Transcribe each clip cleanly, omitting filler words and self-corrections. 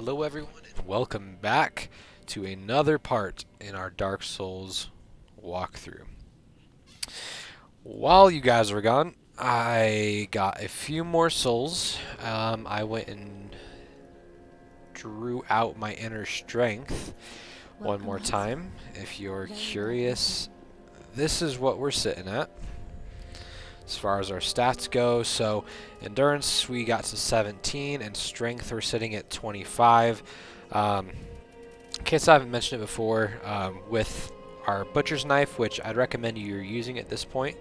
Hello everyone and welcome back to another part in our Dark Souls walkthrough. While you guys were gone, I got a few more souls. I went and drew out my inner strength one more time. If you're curious, this is what we're sitting at as far as our stats go. So endurance we got to 17 and strength we're sitting at 25. In case I haven't mentioned it before, with our butcher's knife, which I'd recommend you're using at this point,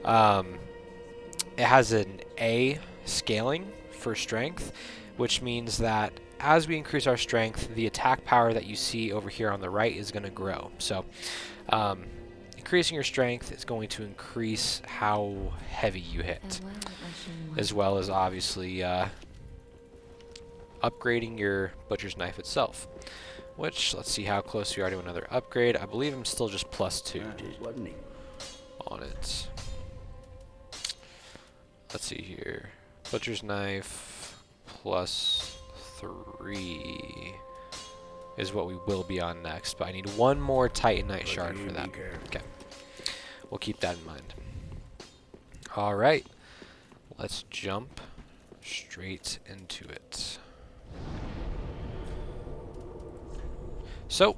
it has an A scaling for strength, which means that as we increase our strength, the attack power that you see over here on the right is going to grow. So increasing your strength is going to increase how heavy you hit, as well as obviously upgrading your butcher's knife itself. Which, let's see how close we are to another upgrade. I believe I'm still just +2 on it. Let's see here. Butcher's knife +3 is what we will be on next, but I need one more Titanite shard for that. Okay. We'll keep that in mind. Alright. Let's jump straight into it. So,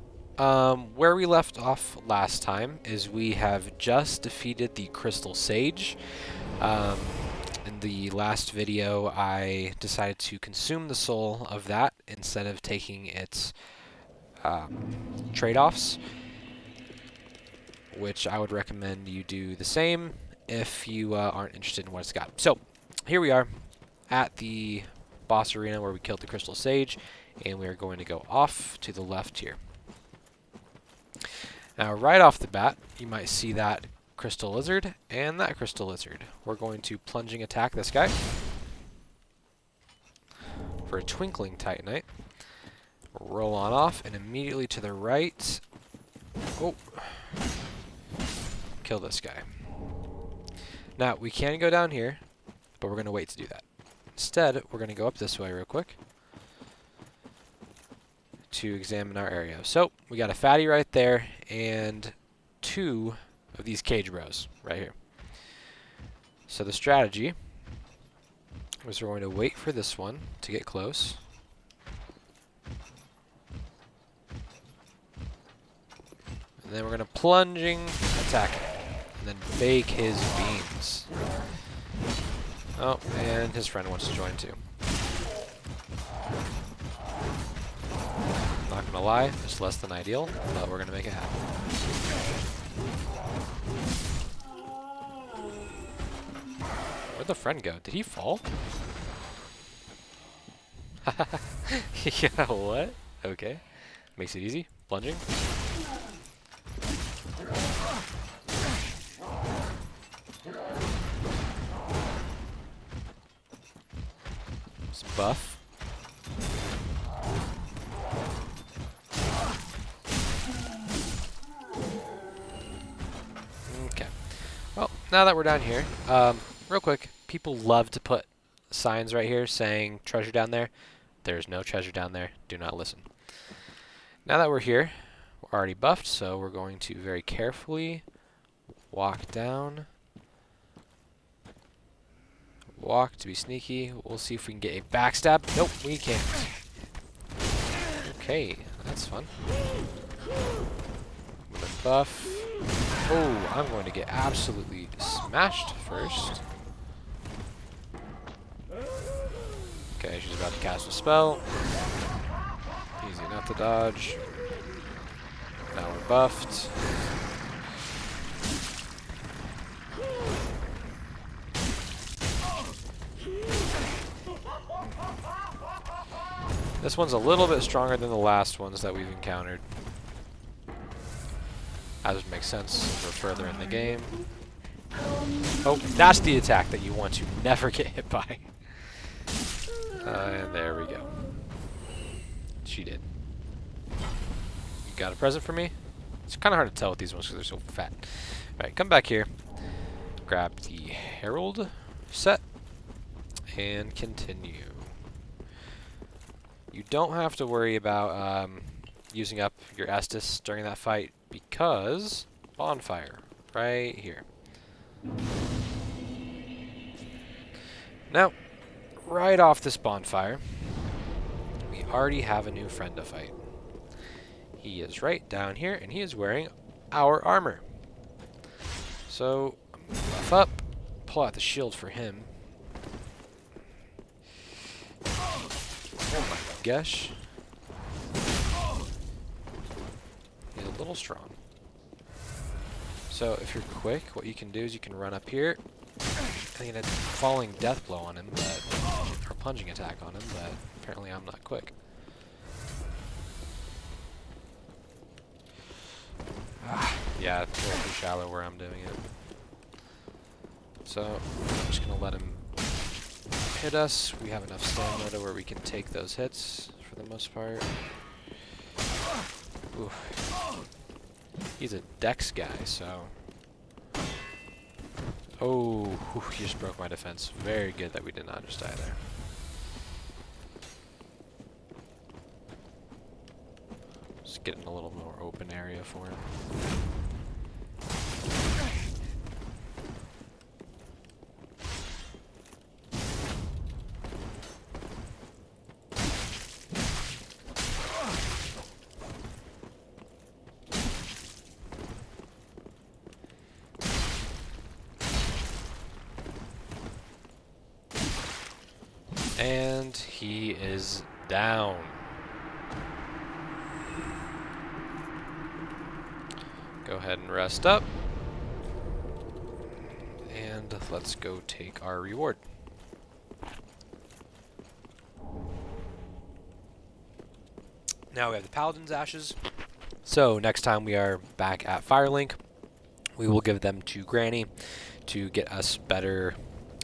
where we left off last time is we have just defeated the Crystal Sage. In the last video, I decided to consume the soul of that instead of taking its trade-offs, which I would recommend you do the same if you aren't interested in what it's got. So, here we are at the boss arena where we killed the Crystal Sage, and we are going to go off to the left here. Now, right off the bat, you might see that Crystal Lizard and that Crystal Lizard. We're going to plunging attack this guy for a Twinkling Titanite. Roll on off, and immediately to the right, kill this guy. Now, we can go down here, but we're going to wait to do that. Instead, we're going to go up this way real quick to examine our area. So, we got a fatty right there, and 2 of these cage bros right here. So the strategy is we're going to wait for this one to get close. And then we're going to plunging attack him, and then bake his beams. Oh, and his friend wants to join too. Not gonna lie, it's less than ideal, but we're gonna make it happen. Where'd the friend go? Did he fall? Yeah, what? Okay. Makes it easy. Plunging. Some buff. Well, now that we're down here, real quick, people love to put signs right here saying treasure down there. There's no treasure down there. Do not listen. Now that we're here, we're already buffed, so we're going to very carefully walk down. Walk to be sneaky. We'll see if we can get a backstab. Nope, we can't. Okay, that's fun. I'm gonna buff. Oh, I'm going to get absolutely smashed first. Okay, she's about to cast a spell. Easy enough to dodge. Now we're buffed. This one's a little bit stronger than the last ones that we've encountered. That would make sense. We're further in the game. Oh, that's the attack that you want to never get hit by. And there we go. She did. You got a present for me? It's kind of hard to tell with these ones because they're so fat. Alright, come back here. Grab the Herald set. And continue. You don't have to worry about using up your Estus during that fight because bonfire right here. Now, right off this bonfire, we already have a new friend to fight. He is right down here, and he is wearing our armor. So, I'm going to buff up, pull out the shield for him. Oh my gosh. He's a little strong. So, if you're quick, what you can do is you can run up here and get a falling death blow on him, or plunging attack on him, but apparently I'm not quick. Yeah, it's a little too shallow where I'm doing it. So, I'm just going to let him hit us. We have enough stamina to where we can take those hits for the most part. Oof. He's a dex guy, so... Oh, whew, he just broke my defense. Very good that we did not just die there. Just getting a little more open area for him. And he is down. Go ahead and rest up. And let's go take our reward. Now we have the Paladin's Ashes. So next time we are back at Firelink, we will give them to Granny to get us better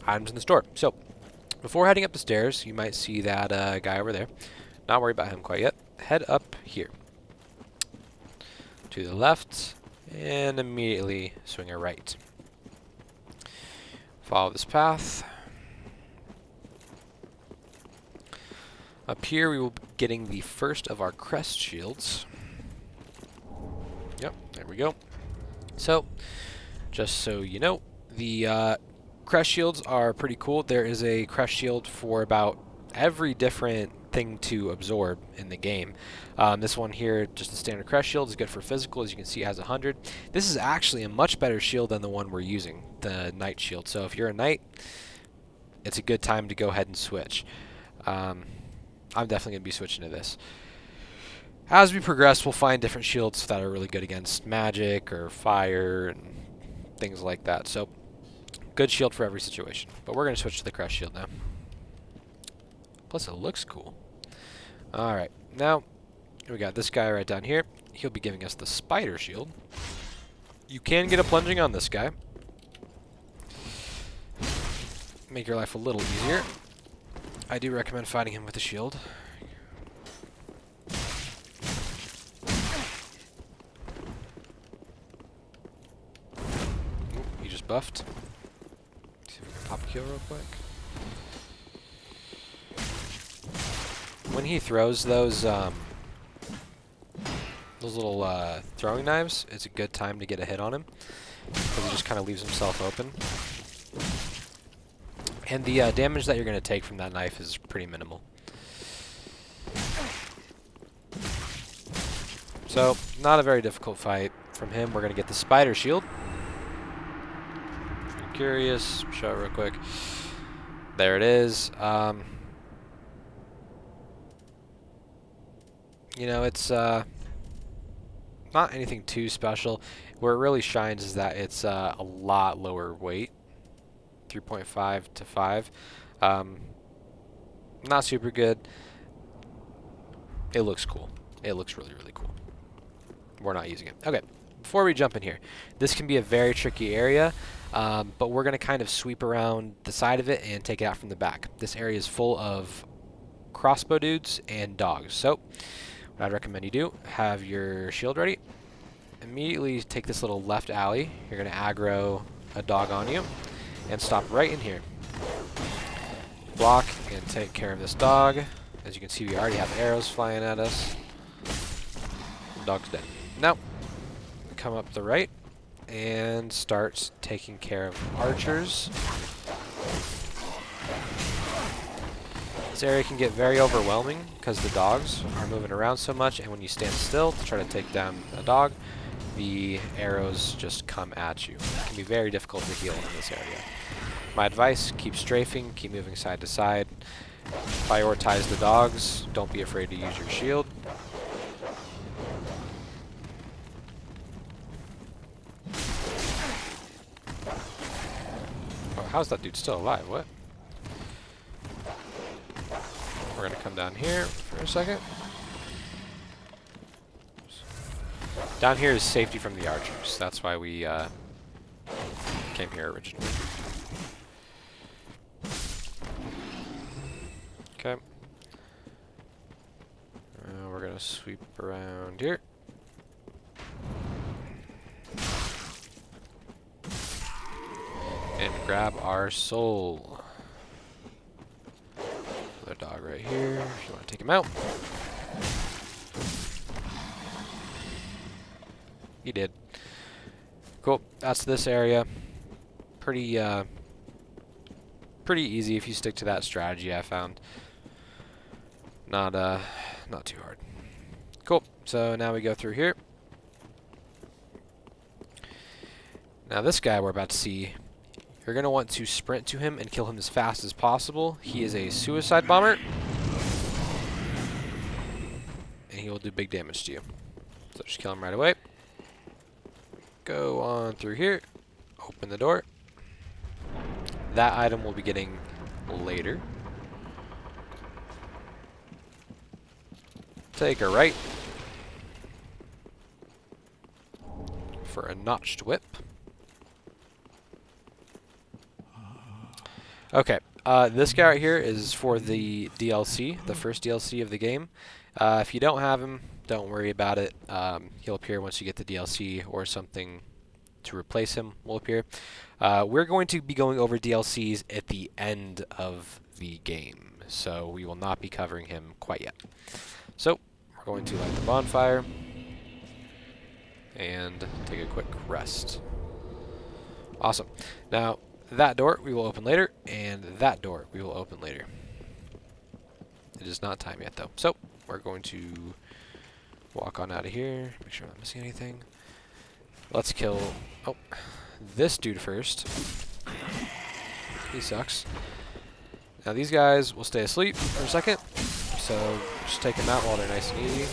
items in the store. So before heading up the stairs, you might see that guy over there. Not worry about him quite yet. Head up here. To the left, and immediately swing a right. Follow this path. Up here we will be getting the first of our crest shields. Yep, there we go. So, just so you know, the crest shields are pretty cool. There is a crest shield for about every different thing to absorb in the game. This one here, just the standard crest shield, is good for physical. As you can see, it has 100. This is actually a much better shield than the one we're using, the knight shield. So if you're a knight, it's a good time to go ahead and switch. I'm definitely going to be switching to this. As we progress, we'll find different shields that are really good against magic or fire and things like that. So good shield for every situation. But we're going to switch to the crest shield now. Plus it looks cool. Alright, now we got this guy right down here. He'll be giving us the spider shield. You can get a plunging on this guy. Make your life a little easier. I do recommend fighting him with a shield. Ooh, he just buffed. See if we can pop a kill real quick. When he throws those little throwing knives, it's a good time to get a hit on him, because he just kind of leaves himself open. And the damage that you're going to take from that knife is pretty minimal. So, not a very difficult fight. From him, we're going to get the spider shield. If you're curious, show it real quick. There it is. You know, it's not anything too special. Where it really shines is that it's a lot lower weight. 3.5 to 5. Not super good. It looks cool. It looks really, really cool. We're not using it. Okay, before we jump in here, this can be a very tricky area, but we're going to kind of sweep around the side of it and take it out from the back. This area is full of crossbow dudes and dogs. So what I'd recommend you do, have your shield ready. Immediately take this little left alley. You're going to aggro a dog on you. And stop right in here. Block and take care of this dog. As you can see, we already have arrows flying at us. The dog's dead. Now, come up the right and start taking care of archers. This area can get very overwhelming because the dogs are moving around so much, and when you stand still to try to take down a dog, the arrows just come at you. It can be very difficult to heal in this area. My advice, keep strafing, keep moving side to side. Prioritize the dogs. Don't be afraid to use your shield. Oh, how's that dude still alive? What? We're going to come down here for a second. Down here is safety from the archers. That's why we came here originally. Okay. We're going to sweep around here. And grab our soul. Another dog right here, if you want to take him out. He did. Cool, that's this area. Pretty easy if you stick to that strategy, I found. Not too hard. Cool, so now we go through here. Now this guy we're about to see, you're going to want to sprint to him and kill him as fast as possible. He is a suicide bomber, and he will do big damage to you. So just kill him right away. Go on through here, open the door. That item we'll be getting later. Take a right for a notched whip. Okay, this guy right here is for the DLC, the first DLC of the game. If you don't have him, don't worry about it. He'll appear once you get the DLC, or something to replace him will appear. We're going to be going over DLCs at the end of the game, so we will not be covering him quite yet. So, we're going to light the bonfire and take a quick rest. Awesome. Now, that door we will open later, and that door we will open later. It is not time yet, though. So, we're going to walk on out of here, make sure I'm not missing anything. Let's kill this dude first. He sucks. Now these guys will stay asleep for a second, so just take them out while they're nice and easy.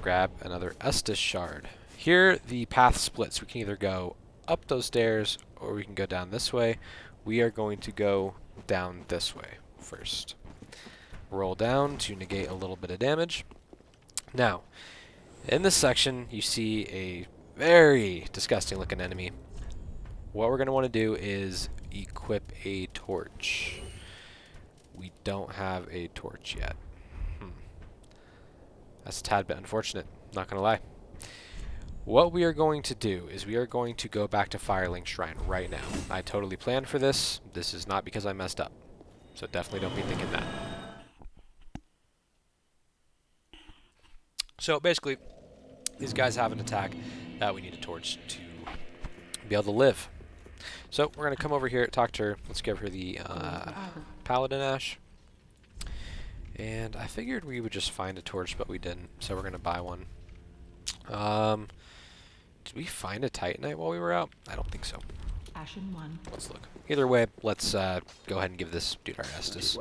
Grab another Estus shard. Here the path splits. We can either go up those stairs or we can go down this way. We are going to go down this way first. Roll down to negate a little bit of damage. Now, in this section, you see a very disgusting looking enemy. What we're going to want to do is equip a torch. We don't have a torch yet. That's a tad bit unfortunate, not going to lie. What we are going to do is we are going to go back to Firelink Shrine right now. I totally planned for this. This is not because I messed up. So definitely don't be thinking that. So basically, these guys have an attack that we need a torch to be able to live. So we're going to come over here, talk to her. Let's give her the Paladin Ash. And I figured we would just find a torch, but we didn't. So we're going to buy one. Did we find a Titanite while we were out? I don't think so. Ashen 1. Let's look. Either way, let's go ahead and give this dude our Estus.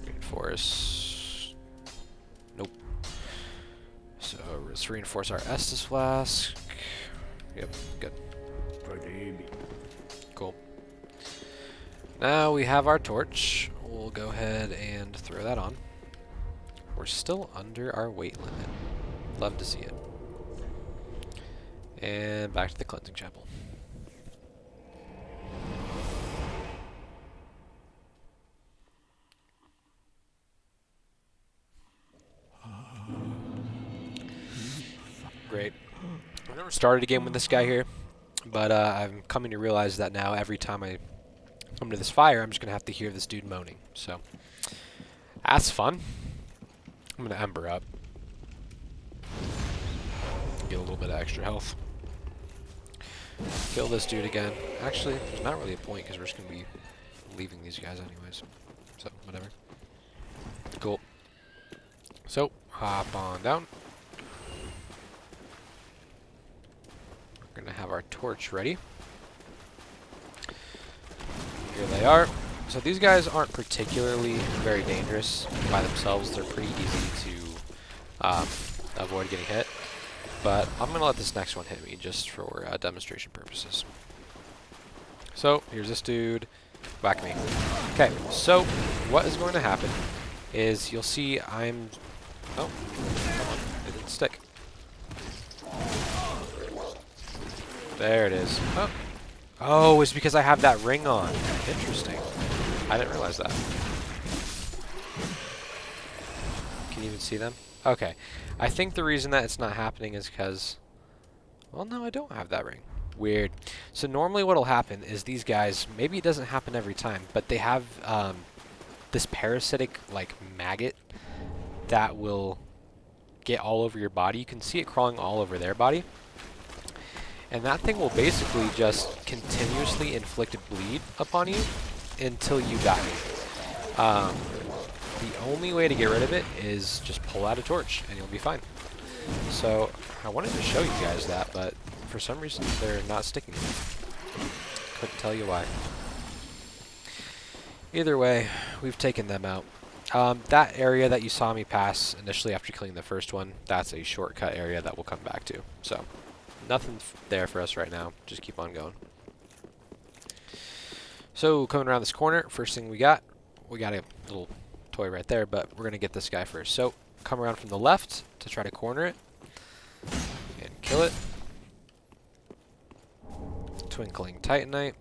Reinforce. Nope. So let's reinforce our Estus flask. Yep, good. Cool. Now we have our torch. We'll go ahead and throw that on. We're still under our weight limit. Love to see it. And back to the cleansing chapel. Great. I've never started a game with this guy here, but I'm coming to realize that now every time I come to this fire, I'm just going to have to hear this dude moaning. So, that's fun. I'm going to Ember up. Get a little bit of extra health. Kill this dude again. Actually, there's not really a point because we're just going to be leaving these guys anyways. So, whatever. Cool. So, hop on down. We're going to have our torch ready. Here they are. So these guys aren't particularly very dangerous by themselves. They're pretty easy to avoid getting hit. But I'm going to let this next one hit me just for demonstration purposes. So here's this dude. Whack me. Okay, so what is going to happen is you'll see I'm... Oh, come on. It didn't stick. There it is. Oh. Oh, it's because I have that ring on. Interesting. I didn't realize that. Can you even see them? Okay. I think the reason that it's not happening is because... Well, no, I don't have that ring. Weird. So normally what'll happen is these guys, maybe it doesn't happen every time, but they have this parasitic, like, maggot that will get all over your body. You can see it crawling all over their body. And that thing will basically just continuously inflict bleed upon you until you die. The only way to get rid of it is just pull out a torch and you'll be fine. So I wanted to show you guys that, but for some reason they're not sticking. Couldn't tell you why. Either way, we've taken them out. That area that you saw me pass initially after killing the first one, that's a shortcut area that we'll come back to. So. Nothing there for us right now. Just keep on going. So, coming around this corner, first thing we got a little toy right there, but we're going to get this guy first. So, come around from the left to try to corner it. And kill it. Twinkling Titanite.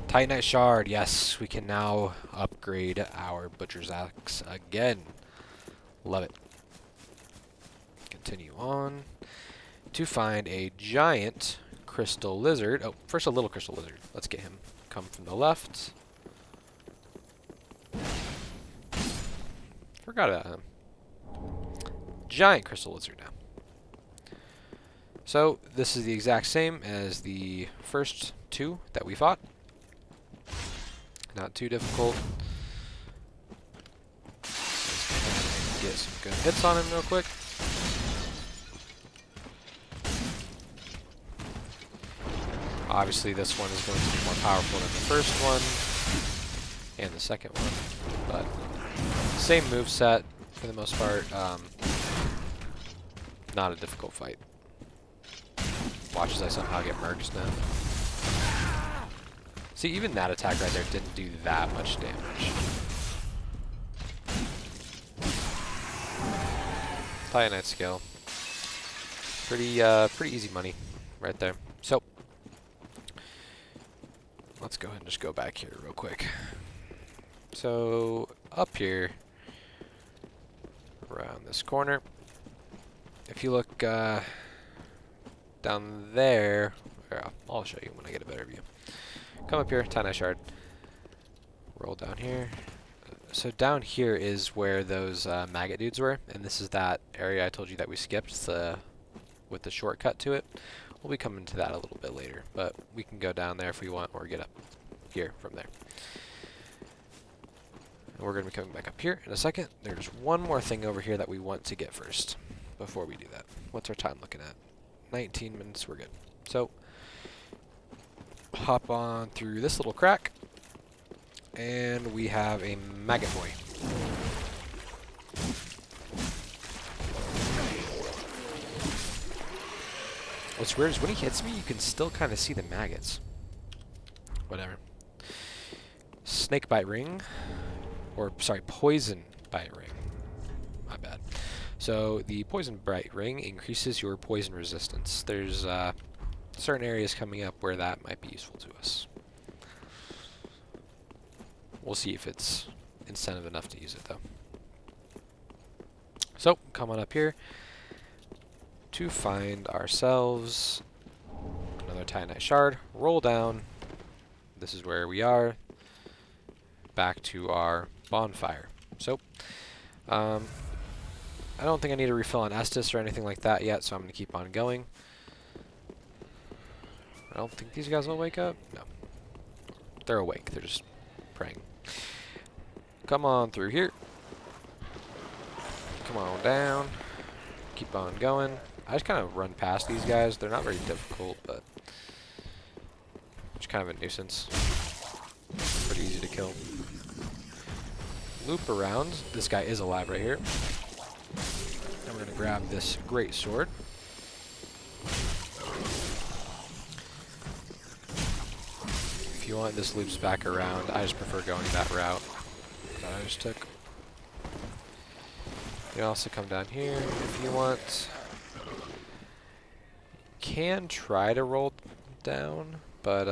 Titanite Shard, yes, we can now upgrade our Butcher's Axe again. Love it. Continue on. To find a giant crystal lizard. Oh, first a little crystal lizard. Let's get him. Come from the left. Forgot about him. Giant crystal lizard now. So, this is the exact same as the first two that we fought. Not too difficult. Let's get some good hits on him real quick. Obviously, this one is going to be more powerful than the first one and the second one, but same moveset for the most part. Not a difficult fight. Watch as I somehow get merged now. See, even that attack right there didn't do that much damage. Titanite skill. Pretty easy money right there. So, let's go ahead and just go back here real quick. So, up here, around this corner, if you look down there, I'll show you when I get a better view. Come up here, Titanite Shard. Roll down here. So down here is where those maggot dudes were, and this is that area I told you that we skipped with the shortcut to it. We'll be coming to that a little bit later, but we can go down there if we want, or get up here from there. And we're going to be coming back up here in a second. There's one more thing over here that we want to get first before we do that. What's our time looking at? 19 minutes, we're good. So, hop on through this little crack, and we have a maggot boy. What's weird is when he hits me, you can still kind of see the maggots. Whatever. Snake bite ring. Or, sorry, poison bite ring. My bad. So, the poison bite ring increases your poison resistance. There's certain areas coming up where that might be useful to us. We'll see if it's incentive enough to use it, though. So, come on up here to find ourselves another Titanite Shard. Roll down. this is where we are. Back to our bonfire. So, I don't think I need to refill on Estus or anything like that yet, so I'm going to keep on going. I don't think these guys will wake up. No. They're awake. They're just praying. Come on through here. Come on down. Keep on going. I just kind of run past these guys. They're not very difficult, but just kind of a nuisance. Pretty easy to kill. Loop around. This guy is alive right here. And we're going to grab this great sword. If you want, this loops back around. I just prefer going that route that I just took. You can also come down here if you want. Can try to roll down, but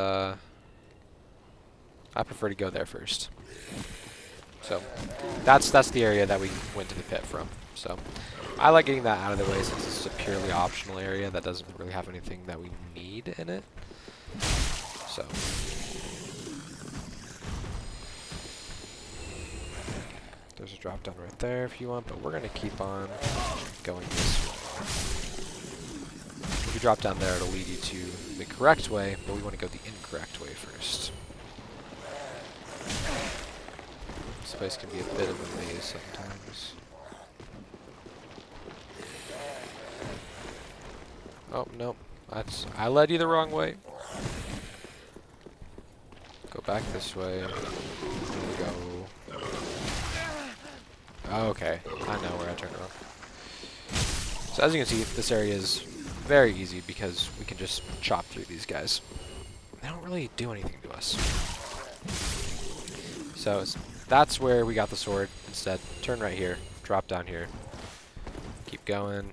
I prefer to go there first. So that's the area that we went to the pit from. So I like getting that out of the way since this is a purely optional area that doesn't really have anything that we need in it. So there's a drop down right there if you want, but we're gonna keep on going this way. If you drop down there, it'll lead you to the correct way, but we want to go the incorrect way first. This place can be a bit of a maze sometimes. Oh, no. I led you the wrong way. Go back this way. There we go. Okay, I know where I turned around. So as you can see, this area is very easy because we can just chop through these guys. They don't really do anything to us. So that's where we got the sword instead. Turn right here, drop down here, keep going.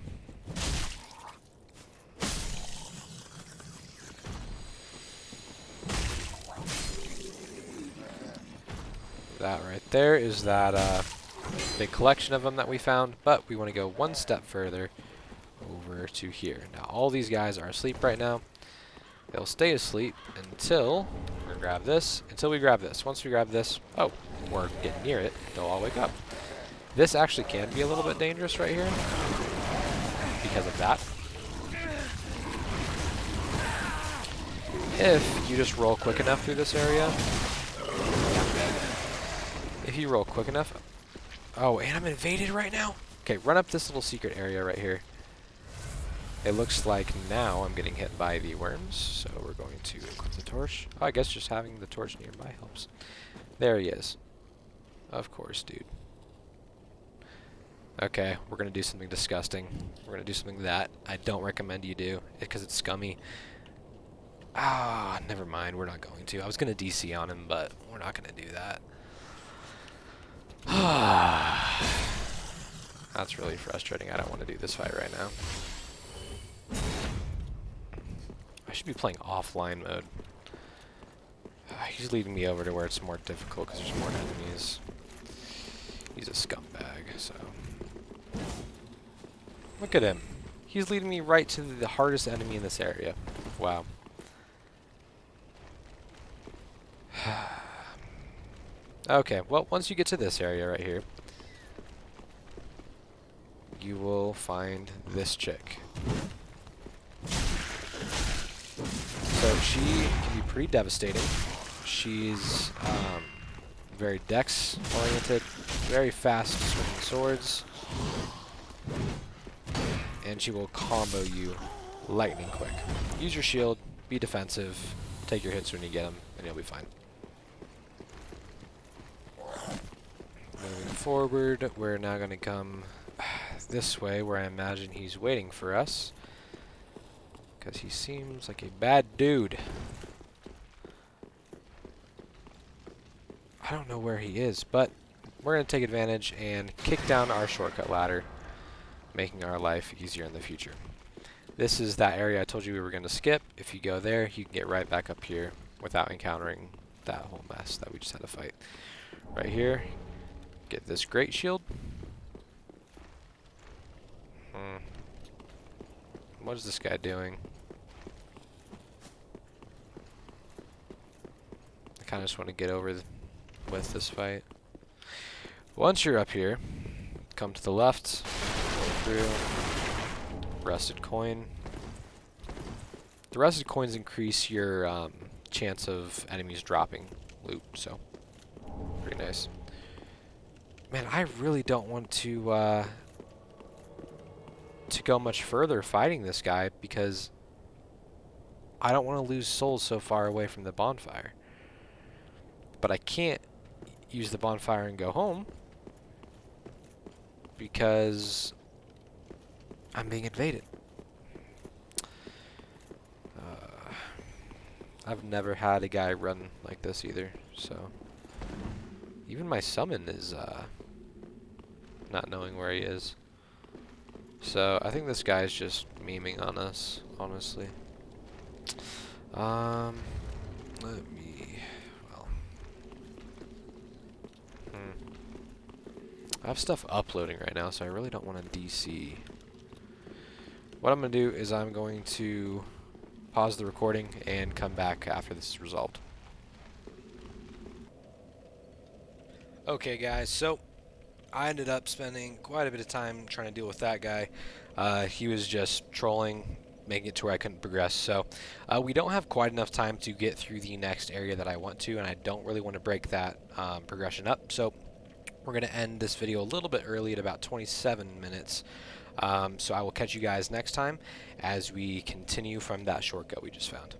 That right there is that big collection of them that we found, but we want to go one step further over to here. Now all these guys are asleep right now. They'll stay asleep until we're gonna grab this. Until we grab this. Once we grab this, oh, we're getting near it. They'll all wake up. This actually can be a little bit dangerous right here because of that. If you just roll quick enough through this area, if you roll quick enough. Oh, and I'm invaded right now. Okay, run up this little secret area right here. It looks like now I'm getting hit by the worms, so we're going to equip the torch. Oh, I guess just having the torch nearby helps. There he is. Of course, dude. Okay, we're going to do something disgusting. We're going to do something that I don't recommend you do, because it's scummy. Ah, never mind, we're not going to. I was going to DC on him, but we're not going to do that. That's really frustrating. I don't want to do this fight right now. I should be playing offline mode. He's leading me over to where it's more difficult because there's more enemies. He's a scumbag, so... Look at him. He's leading me right to the hardest enemy in this area. Wow. Okay, well, once you get to this area right here, you will find this chick. So she can be pretty devastating. She's very dex-oriented, very fast swinging swords, and she will combo you lightning quick. Use your shield, be defensive, take your hits when you get them, and you'll be fine. Moving forward, we're now going to come this way where I imagine he's waiting for us, because he seems like a bad dude. I don't know where he is, but we're going to take advantage and kick down our shortcut ladder, making our life easier in the future. This is that area I told you we were going to skip. If you go there, you can get right back up here without encountering that whole mess that we just had to fight. Right here, get this great shield. What is this guy doing? kind of just want to get over with this fight. Once you're up here, come to the left, go through, rusted coin. The rusted coins increase your chance of enemies dropping loot, so pretty nice. Man, I really don't want to go much further fighting this guy because I don't want to lose souls so far away from the bonfire. But I can't use the bonfire and go home because I'm being invaded. I've never had a guy run like this either, so even my summon is not knowing where he is. So I think this guy's just memeing on us, honestly. Let me, well, I have stuff uploading right now, so I really don't want to DC. What I'm going to do is I'm going to pause the recording and come back after this is resolved. Okay guys, so I ended up spending quite a bit of time trying to deal with that guy. He was just trolling, making it to where I couldn't progress. So we don't have quite enough time to get through the next area that I want to, and I don't really want to break that progression up. So we're going to end this video a little bit early at about 27 minutes. So I will catch you guys next time as we continue from that shortcut we just found.